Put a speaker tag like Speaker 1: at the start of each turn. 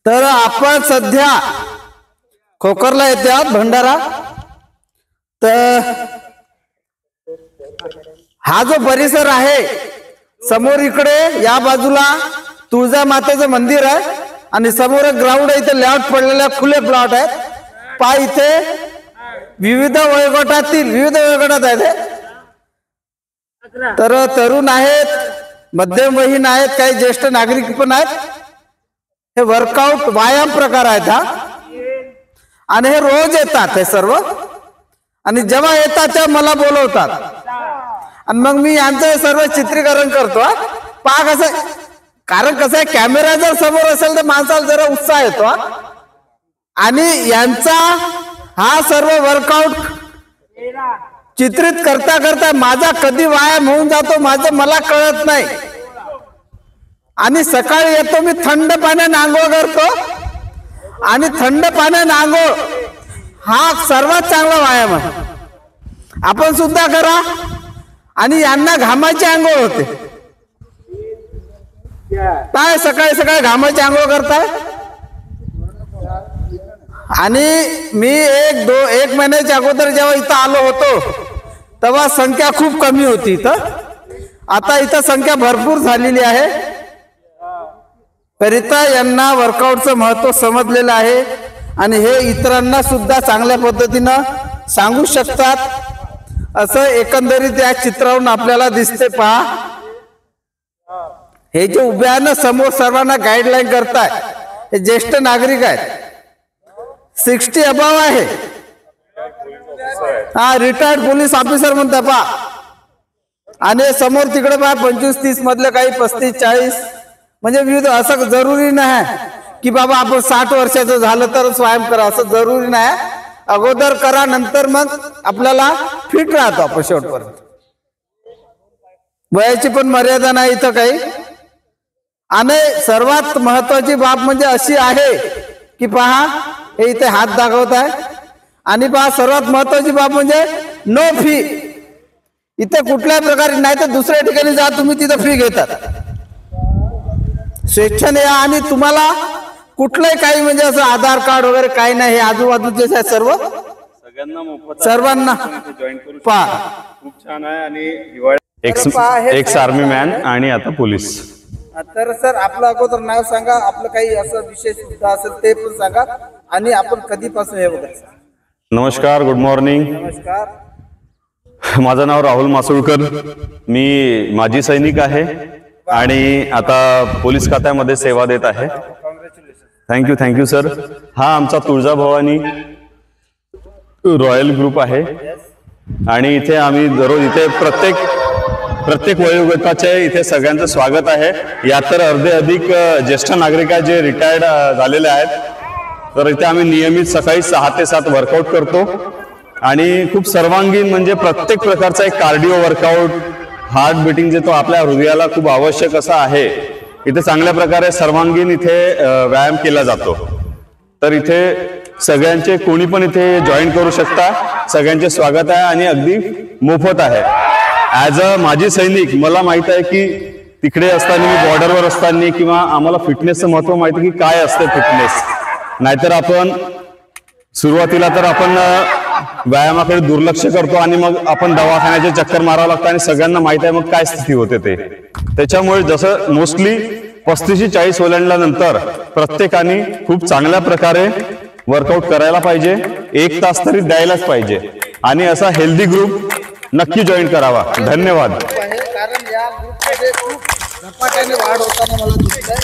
Speaker 1: तर आपण सध्या खोकरला येते आहोत, भंडारा। तर हा जो परिसर आहे, समोर इकडे या बाजूला तुळजा मातेचं मंदिर आहे आणि समोर ग्राउंड आहे, इथे लेआउट पडलेल्या खुले प्लॉट आहेत। पा इथे विविध वयोगटात आहेत। तर तरुण आहेत, मध्यमवयीन आहेत, काही ज्येष्ठ नागरिक पण आहेत। हे वर्कआउट व्यायाम प्रकार आहेत हा, आणि हे रोज येतात हे सर्व, आणि जेव्हा येतात तेव्हा मला बोलवतात आणि मग मी यांचं सर्व चित्रीकरण करतो। पहा कसं, कारण कसं आहे, कॅमेरा जर समोर असेल तर माणसाला जरा उत्साह येतो, आणि यांचा हा सर्व वर्कआउट चित्रित करता करता माझा कधी व्यायाम होऊन जातो माझं मला कळत नाही। आणि सकाळी येतो मी, थंड पाण्याने आंघोळ करतो, आणि थंड पाण्याने आंघोळ हा सर्वात चांगला व्यायाम आहे। आपण सुद्धा करा, आणि यांना घामाची आंघोळ होते। काय सकाळी सकाळी घामाची आंघोळ करताय? आणि मी एक महिन्याच्या अगोदर जेव्हा इथं आलो होतो तेव्हा संख्या खूप कमी होती इथं, आता इथं संख्या भरपूर झालेली आहे। करिता यांना वर्कआउटचं महत्व समजलेलं आहे, आणि हे इतरांना सुद्धा चांगल्या पद्धतीनं सांगू शकतात असं एकंदरीत या चित्रावरून आपल्याला दिसते। पहा, हे जे उभे आहे ना समोर सर्वांना गाईडलाईन करताय, हे ज्येष्ठ नागरिक आहेत, 60 अबाव आहे। हा, रिटायर्ड पोलीस ऑफिसर म्हणता पहा, आणि समोर तिकडे पहा 25-30 मधले, काही 35-40, म्हणजे विविध। असं जरुरी नाही की बाबा आपण 60 वर्षाचं झालं तरच व्यायाम करा, असं जरुरी नाही। अगोदर करा, नंतर मग आपल्याला फिट राहतो आपण शेवटपर्यंत। वयाची पण मर्यादा नाही इथं काही। आणि सर्वात महत्वाची बाब म्हणजे अशी आहे की पहा, हे इथे हात दाखवत आहे, आणि पहा सर्वात महत्वाची बाब म्हणजे नो फी। इथे कुठल्याही प्रकारे, नाही तर दुसऱ्या ठिकाणी जा तुम्ही, तिथं फी घेतात। स्वेच्छेने या, आणि तुम्हाला कुठलंही काही म्हणजे असं आधार कार्ड वगैरे काही नाही, हे आजूबाजूचे सर्व सर्वांना पहा
Speaker 2: खूप छान आहे। आणि एक्स आर्मी मॅन आणि आता पोलीस।
Speaker 1: तर सर आपलं अगोदर नाव सांगा, आपलं काही असं विशेष सुद्धा असेल ते पण सांगा, आणि आपण कधीपासून हे वगैरे।
Speaker 2: नमस्कार, गुड मॉर्निंग।
Speaker 1: नमस्कार,
Speaker 2: माझं नाव राहुल मासुळकर, मी माजी सैनिक आहे आणि आता पोलीस खात्यामध्ये सेवा देत आहे। Thank you sir. हा आमचा तुळजाभवानी रॉयल ग्रुप आहे, आणि इथे आम्ही दररोज इथे प्रत्येक वयोगटाचे इथे सगळ्यांचं स्वागत आहे। यात तर अर्धे अधिक ज्येष्ठ नागरिक आहेत जे रिटायर्ड झालेले आहेत। तर इथे आम्ही नियमित सकाळी 6 ते 7 वर्कआउट करतो, आणि खूप सर्वांगीण म्हणजे प्रत्येक प्रकारचा एक कार्डिओ वर्कआउट, हार्ट बीटिंग जे तो आपल्या हृदयाला खूप आवश्यक असा आहे, इथे चांगल्या प्रकारे सर्वांगीण इथे व्यायाम केला जातो। तर इथे सगळ्यांचे, कोणी पण इथे जॉईन करू शकता, सगळ्यांचे स्वागत आहे, आणि अगदी मोफत आहे। ॲज अ माजी सैनिक मला माहित आहे की तिकडे असताना, मी बॉर्डरवर असताना, किंवा आम्हाला फिटनेसचं महत्व माहिती की काय असतं फिटनेस। नाहीतर आपण सुरुवातीला तर आपण व्यायामाकडे दुर्लक्ष करतो, आणि मग आपण दवाखान्याचे चक्कर मारावं लागतं, आणि सगळ्यांना माहित आहे मग काय स्थिती होते ते। त्याच्यामुळे जसं मोस्टली 35-40 ओलांडल्यानंतर प्रत्येकाने खूप चांगल्या प्रकारे वर्कआउट करायला पाहिजे, 1 तास तरी द्यायलाच पाहिजे, आणि असा हेल्दी ग्रुप नक्की जॉईन करावा। धन्यवाद।
Speaker 1: कारण या ग्रुपमध्ये खूप झपाट्याने वाढ होताना मला दिसतंय।